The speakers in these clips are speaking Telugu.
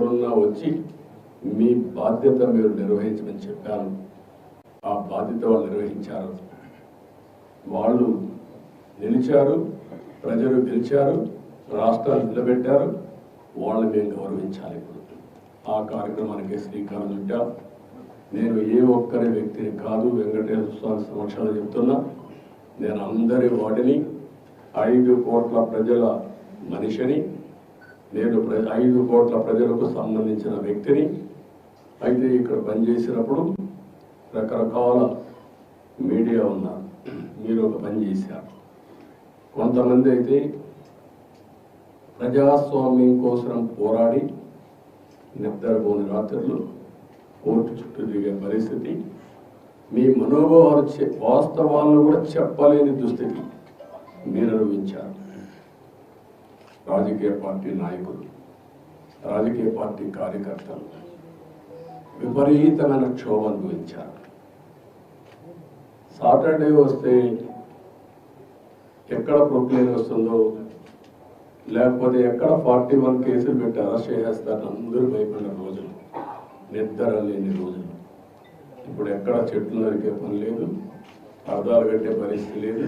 ఎవరున్నా వచ్చి మీ బాధ్యత మీరు నిర్వహించమని చెప్పాను. ఆ బాధ్యత వాళ్ళు నిర్వహించారు. వాళ్ళు నిలిచారు, ప్రజలు గెలిచారు, రాష్ట్రాలు నిలబెట్టారు. వాళ్ళని మేము గౌరవించాలి. ఇప్పుడు ఆ కార్యక్రమానికి శ్రీకారం చుట్టాం. నేను ఏ ఒక్కరి వ్యక్తిని కాదు, వెంకటేశ్వర స్వామి సమక్షంలో చెప్తున్నా. నేను అందరి వాటిని 5 కోట్ల ప్రజల మనిషిని, నేను 5 కోట్ల ప్రజలకు సంబంధించిన వ్యక్తిని. అయితే ఇక్కడ పనిచేసినప్పుడు రకరకాల మీడియా ఉన్నారు. మీరు ఒక పని చేశారు. కొంతమంది అయితే ప్రజాస్వామ్యం కోసం పోరాడి నిద్రపోని రాత్రులు కోర్టు చుట్టూ తిరిగే పరిస్థితి, మీ మనోభావాలు వాస్తవాలను కూడా చెప్పలేని దుస్థితి మీరు అనుభవించారు. రాజకీయ పార్టీ నాయకులు, రాజకీయ పార్టీ కార్యకర్తలు విపరీతమైన క్షోభ అనుభవించారు. సాటర్డే వస్తే ఎక్కడ ప్రొక్లేన్ వస్తుందో, లేకపోతే ఎక్కడ 41 కేసులు పెట్టి అరెస్ట్ చేసేస్తారని అందరూ భయపడిన రోజులు, నిద్ర లేని రోజులు. ఇప్పుడు ఎక్కడ చెట్లు నరికే పని లేదు, అర్థాలు కట్టే పరిస్థితి లేదు,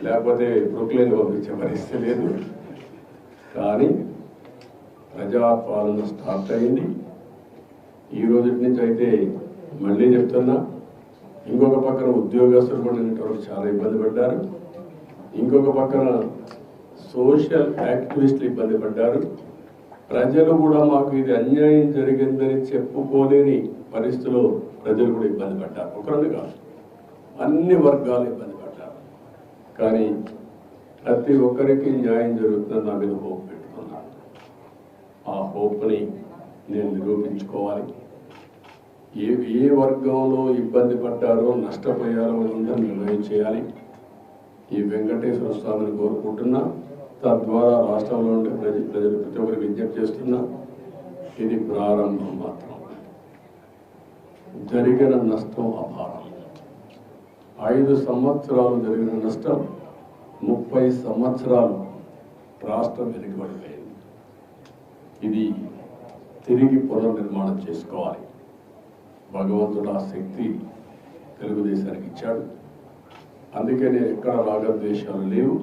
లేకపోతే ప్రొక్లేన్ పంపించే పరిస్థితి లేదు. కానీ ప్రజాపాలన స్టార్ట్ అయింది. ఈ రోజు నుంచి అయితే మళ్ళీ చెప్తున్నా, ఇంకొక పక్కన ఉద్యోగస్తులు కూడా నిన్నటి చాలా ఇబ్బంది పడ్డారు, ఇంకొక పక్కన సోషల్ యాక్టివిస్టులు ఇబ్బంది పడ్డారు. ప్రజలు కూడా మాకు ఇది అన్యాయం జరిగిందని చెప్పుకోలేని పరిస్థితుల్లో ప్రజలు కూడా ఇబ్బంది పడ్డారు. ఒకరిని కాదు, అన్ని వర్గాలు ఇబ్బంది పడ్డారు. కానీ ప్రతి ఒక్కరికి న్యాయం జరుగుతుందని నా మీద హోప్ పెట్టుకున్నాను. ఆ హోప్ని నేను నిరూపించుకోవాలి. ఏ వర్గంలో ఇబ్బంది పడ్డారో, నష్టపోయారో అందరూ నిర్ణయం చేయాలి. ఈ వెంకటేశ్వర స్వామిని కోరుకుంటున్నా. తద్వారా రాష్ట్రంలో ఉండే ప్రజలు ప్రతి ఒక్కరికి విజ్ఞప్తి చేస్తున్నా, ఇది ప్రారంభం మాత్రం. జరిగిన నష్టం అపారం. 5 సంవత్సరాలు జరిగిన నష్టం 30 సంవత్సరాలు రాష్ట్రం వెనుకబడిపోయింది. ఇది తిరిగి పునర్నిర్మాణం చేసుకోవాలి. భగవంతుడు ఆ శక్తి తెలుగుదేశానికి ఇచ్చాడు. అందుకే నేను ఎక్కడ రాగద్వేషాలు లేవు.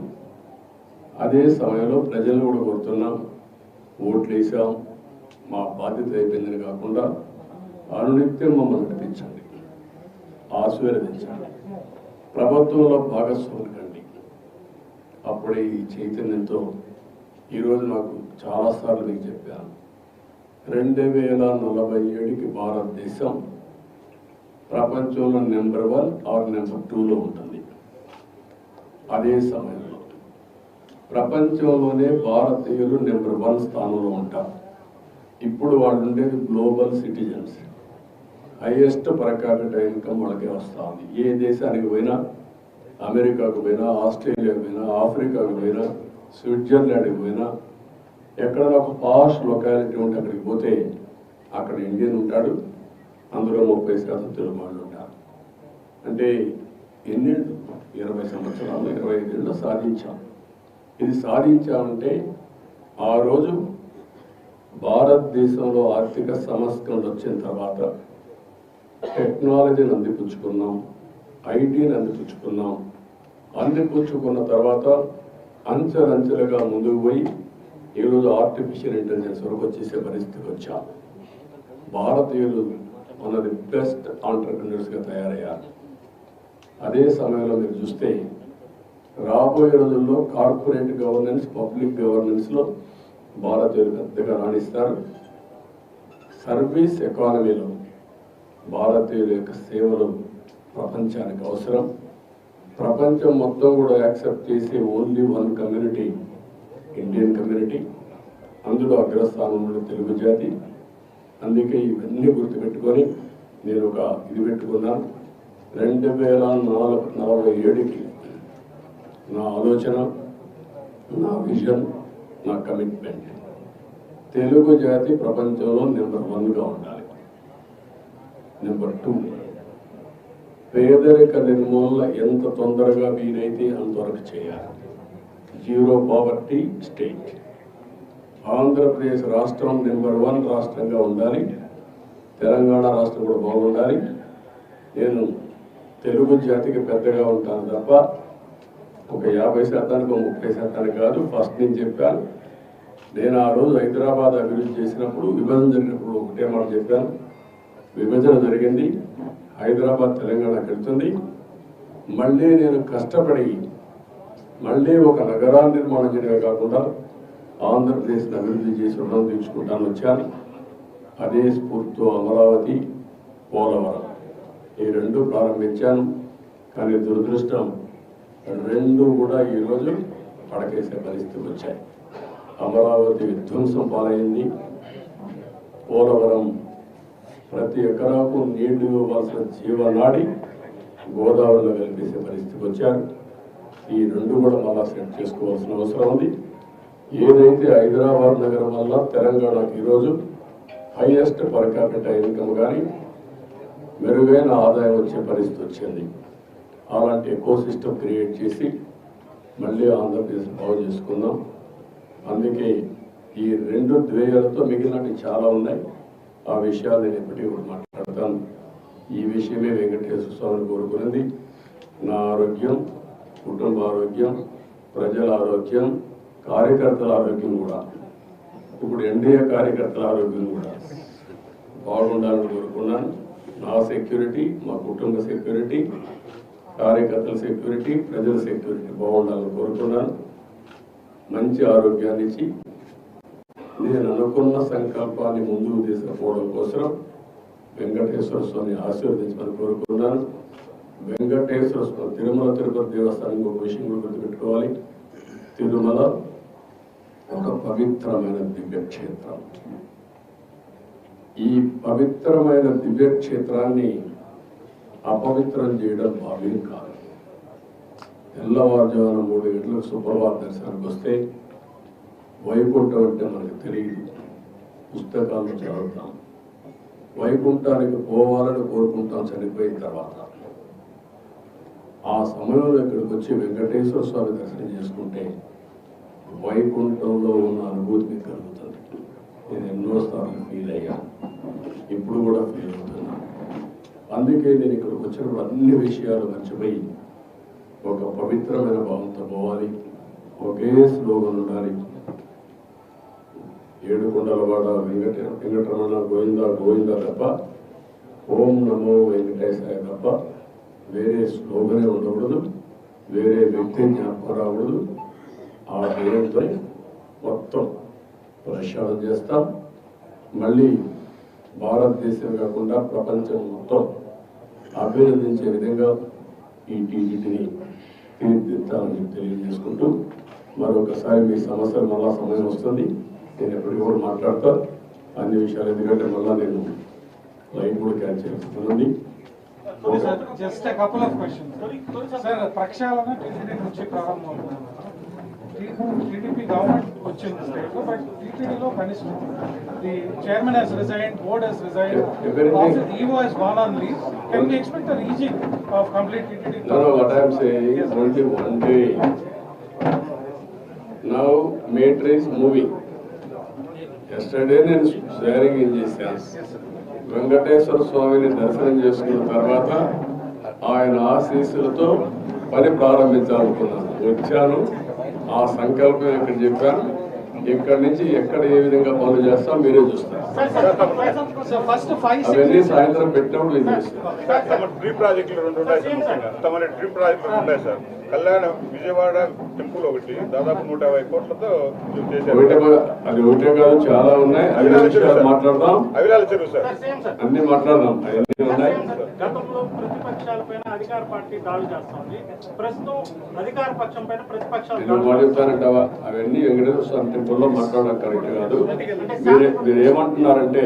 అదే సమయంలో ప్రజలను కూడా కోరుతున్నాం, ఓట్లు వేసాం, మా బాధ్యత అయిపోయిందని కాకుండా అనునిత్యం మమ్మల్ని నడిపించండి, ఆశీర్వదించండి, ప్రభుత్వంలో భాగస్వాములు కండి. అప్పుడే ఈ చైతన్యంతో ఈరోజు నాకు చాలాసార్లు మీకు చెప్పాను, 2047కి భారతదేశం ప్రపంచంలో నెంబర్ 1 ఆర్ నెంబర్ 2లో ఉంటుంది. అదే సమయంలో ప్రపంచంలోనే భారతీయులు నెంబర్ 1 స్థానంలో ఉంటారు. ఇప్పుడు వాళ్ళు ఉండేది global citizens. Highest per capital income వాళ్ళకే వస్తుంది. ఏ దేశానికి పోయినా, అమెరికాకు పోయినా, ఆస్ట్రేలియాకు పోయినా, ఆఫ్రికాకు పోయినా, స్విట్జర్లాండ్కి పోయినా, ఎక్కడైనా ఒక పాష్ లొకాలిటీ ఉంటే అక్కడికి పోతే అక్కడ ఇండియన్ ఉంటాడు, అందులో 30% తెలుగు వాళ్ళు ఉంటారు. అంటే ఎన్నేళ్ళు, 20 సంవత్సరాలు, 25 ఏళ్ళు సాధించాం. ఇది సాధించామంటే ఆ రోజు భారతదేశంలో ఆర్థిక సంస్కరణలు వచ్చిన తర్వాత టెక్నాలజీని అందిపుచ్చుకున్నాం, ఐటీని అందిపుచ్చుకున్నాం. అందిపుచ్చుకున్న తర్వాత అంచెలంచెలుగా ముందుకు పోయి ఈరోజు ఆర్టిఫిషియల్ ఇంటెలిజెన్స్ వరకు వచ్చేసే పరిస్థితికి వచ్చాం. భారతీయులు వన్ ఆఫ్ ది బెస్ట్ ఆంటర్ప్రినర్స్గా తయారయ్యారు. అదే సమయంలో మీరు చూస్తే రాబోయే రోజుల్లో కార్పొరేట్ గవర్నెన్స్, పబ్లిక్ గవర్నెన్స్లో భారతీయులు పెద్దగా రాణిస్తారు. సర్వీస్ ఎకానమీలో భారతీయుల యొక్క సేవలు ప్రపంచానికి అవసరం. ప్రపంచం మొత్తం కూడా యాక్సెప్ట్ చేసే ఓన్లీ 1 కమ్యూనిటీ, ఇండియన్ కమ్యూనిటీ. అందులో అగ్రస్థానంలో తెలుగు జాతి. అందుకే ఇవన్నీ గుర్తుపెట్టుకొని నేను ఒక ఇది పెట్టుకున్నాను. 2047కి నా ఆలోచన, నా విజన్, నా కమిట్మెంట్, తెలుగు జాతి ప్రపంచంలో నెంబర్ 1గా ఉండాలి. నెంబర్ 2, పేదరిక నిర్మూలన ఎంత తొందరగా వీలైతే అంతవరకు చేయాలి. Zero poverty state. ఆంధ్రప్రదేశ్ రాష్ట్రం నెంబర్ 1 రాష్ట్రంగా ఉండాలి, తెలంగాణ రాష్ట్రం కూడా బాగుండాలి. నేను తెలుగు జాతికి పెద్దగా ఉంటాను తప్ప ఒక 50% 30% కాదు. ఫస్ట్ నేను చెప్పాను, నేను ఆ రోజు హైదరాబాద్ అభివృద్ధి చేసినప్పుడు విభజన జరిగినప్పుడు ఒకటే మాట చెప్పాను, విభజన జరిగింది, హైదరాబాద్ తెలంగాణకి వెళ్తుంది. మళ్ళీ నేను కష్టపడి మళ్ళీ ఒక నగరాన్ని నిర్మాణం చేయడమే కాకుండా ఆంధ్రప్రదేశ్ని అభివృద్ధి చేసి రుణం తీర్చుకుంటాను వచ్చాను. అదే స్ఫూర్తితో అమరావతి, పోలవరం ఈ 2 ప్రారంభించాను. కానీ దురదృష్టం 2 కూడా ఈరోజు పడకేసే పరిస్థితి వచ్చాయి. అమరావతి విధ్వంసం పాలైంది, పోలవరం ప్రతి ఎకరాకు నీళ్లు ఇవ్వాల్సిన జీవనాడి గోదావరిలో కలిపేసే పరిస్థితికి వచ్చారు. ఈ 2 కూడా మళ్ళా సెట్ చేసుకోవాల్సిన అవసరం ఉంది. ఏదైతే హైదరాబాద్ నగరం వల్ల తెలంగాణకు ఈరోజు హైయెస్ట్ పర్ క్యాపిటల్ ఇన్కమ్ కానీ మెరుగైన ఆదాయం వచ్చే పరిస్థితి వచ్చింది. అలాంటి ఎకో సిస్టమ్ క్రియేట్ చేసి మళ్ళీ ఆంధ్రప్రదేశ్ బాగు చేసుకుందాం. అందుకే ఈ 2 ధ్యేయాలతో మిగిలినవి చాలా ఉన్నాయి. ఆ విషయాలు నేను ఎప్పటికీ కూడా మాట్లాడతాను. ఈ విషయమే వెంకటేశ్వర స్వామిని కోరుకున్నది. నా ఆరోగ్యం, కుటుంబ ఆరోగ్యం, ప్రజల ఆరోగ్యం, కార్యకర్తల ఆరోగ్యం కూడా, ఇప్పుడు ఎన్డీఏ కార్యకర్తల ఆరోగ్యం కూడా బాగుండాలని కోరుకున్నాను. నా సెక్యూరిటీ, మా కుటుంబ సెక్యూరిటీ, కార్యకర్తల సెక్యూరిటీ, ప్రజల సెక్యూరిటీ బాగుండాలని కోరుకున్నాను. మంచి ఆరోగ్యాన్ని ఇచ్చి నేను అనుకున్న సంకల్పాన్ని ముందుకు తీసుకుపోవడం కోసం వెంకటేశ్వర స్వామిని ఆశీర్వదించమని కోరుకున్నాను. వెంకటేశ్వర స్వామి తిరుమల తిరుపతి దేవస్థానం ఒక విషయం కూడా గుర్తుపెట్టుకోవాలి. తిరుమల ఒక పవిత్రమైన దివ్యక్షేత్రం. ఈ పవిత్రమైన దివ్యక్షేత్రాన్ని అపవిత్రం చేయడం భావ్యం కాదు. తెల్లవారుజామున 3 గంటలకు శుక్రవారం దర్శనానికి వస్తే వైకుంఠం అంటే మనకు తెలియదు, పుస్తకాలను చదువుతాం. వైకుంఠానికి పోవాలని కోరుకుంటాం చనిపోయిన తర్వాత. ఆ సమయంలో ఇక్కడికి వచ్చి వెంకటేశ్వర స్వామి దర్శనం చేసుకుంటే వైకుంఠంలో ఉన్న అనుభూతి మీకు కలుగుతుంది. నేను ఎన్నోసార్లు ఫీల్ అయ్యాను, ఇప్పుడు కూడా ఫీల్ అవుతున్నాను. అందుకే నేను ఇక్కడికి వచ్చినప్పుడు అన్ని విషయాలు మర్చిపోయి ఒక పవిత్రమైన భావంతో పోవాలి. ఒకే స్లోగన్ ఉండాలి, ఏడుకొండలవాడ వెంకటరమణ గోవింద గోవింద తప్ప, ఓం నమో వెంకటేశాయ తప్ప వేరే స్లోగనే ఉండకూడదు, వేరే వ్యక్తిని జ్ఞాపకం రాకూడదు. ఆ పేరుతో మొత్తం ప్రక్షాళన చేస్తాం. మళ్ళీ భారతదేశం కాకుండా ప్రపంచం మొత్తం అభినందించే విధంగా ఈ టీటీడీని తీర్చిదిద్దాలని తెలియజేసుకుంటూ మరొకసారి మీ సమస్యలు మళ్ళా సమయం వస్తుంది. నేను ఎప్పటికీ కూడా మాట్లాడతా అన్ని విషయాలు, ఎందుకంటే మళ్ళా నేను లైన్ కూడా క్యాచ్ చేస్తుంది. Just a couple of questions. Sir, ప్రక్షాళన టీటీడీ నుంచి ప్రారంభమవుతుంది. టీడీపీ గవర్నమెంట్ వచ్చింది స్టేట్ లో, బట్ టీటీడీలో కనిష్టం the chairman has resigned, board has resigned, EO has gone on leave. Can we expect a rejig of complete TTD? No, what I am saying is only one day. Now matter is moving. Yesterday నేను షేరింగ్ ఏం చేశాను, వెంకటేశ్వర స్వామిని దర్శనం చేసుకున్న తర్వాత ఆయన ఆశీస్సులతో పని ప్రారంభించాలనుకున్నాను. వచ్చాను, ఆ సంకల్పం ఇక్కడ చెప్పాను. ఇక్కడి నుంచి ఎక్కడ ఏ విధంగా పనులు చేస్తాం మీరే చూస్తారు. అవన్నీ సాయంత్రం పెట్టినప్పుడు ఇది డ్రీమ్ ప్రాజెక్టులు 2 ఉన్నాయి. డ్రీమ్ ప్రాజెక్టులు ఉన్నాయి సార్. కళ్యాణ విజయవాడ టెంపుల్ ఒకటి దాదాపు 150 కోట్లతో అది ఒకటే కాదు, చాలా ఉన్నాయి. అన్ని విషయాలు మాట్లాడదాం, అవిలాల చెరువు సార్ అన్ని మాట్లాడదాం. అవన్నీ ఉన్నాయి. గతంలో ప్రతిపక్షాల పైన అధికార పార్టీ దాడి చేస్తుంది, ప్రస్తుతం అధికార పక్షం పైన ప్రతిపక్షాలు చెప్తానంటావా? అవన్నీ వెంకటేశ్వర స్వామి టెంపుల్లో మాట్లాడడం కరెక్ట్ కాదు. మీరు ఏమంటున్నారంటే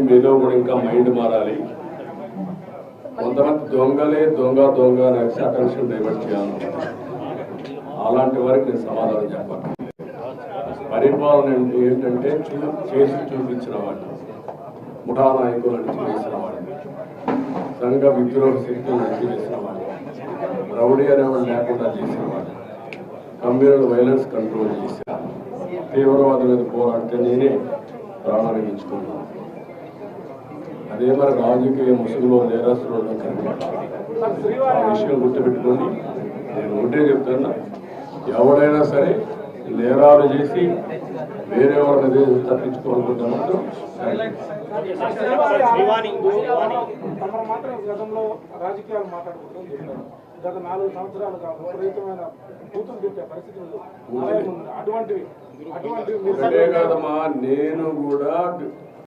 మీలో కూడా ఇంకా మైండ్ మారాలి. కొంతమంది దొంగలే దొంగ దొంగ నెక్స్ట్ అటెన్షన్ డైవర్ట్ చేయాలి. అలాంటి వారికి నేను సమాధానం చెప్పాను. పరిపాలన ఏంటంటే చేసి చూపించిన వాడిని, ముఠా నాయకులను చేసిన వాడిని, సంఘ విద్రోహ శక్తులను చేసిన వాడిని, రౌడీ అనేవాడు లేకుండా చేసిన వాడిని, కమ్యూనల్ వైలెన్స్ కంట్రోల్ చేశా, తీవ్రవాదం మీద పోరాడితే నేనే ప్రాణాలు ఇచ్చుకున్నాను. అదే మరి రాజకీయ ముసుగులో నేరస్తులు ఆ విషయం గుర్తుపెట్టుకొని నేను ఒకటే చెప్తున్నా, ఎవడైనా సరే నేరాలు చేసి వేరే వాళ్ళ మీద తప్పించుకోవాలనుకుంటున్నప్పుడు తమ మాత్రం గతంలో రాజకీయాలు మాట్లాడుకుంటూ గత 4 సంవత్సరాలుగా విపరీతమైన కూతురు తిట్టే పరిస్థితులు అటువంటివి కాదమ్మా. నేను కూడా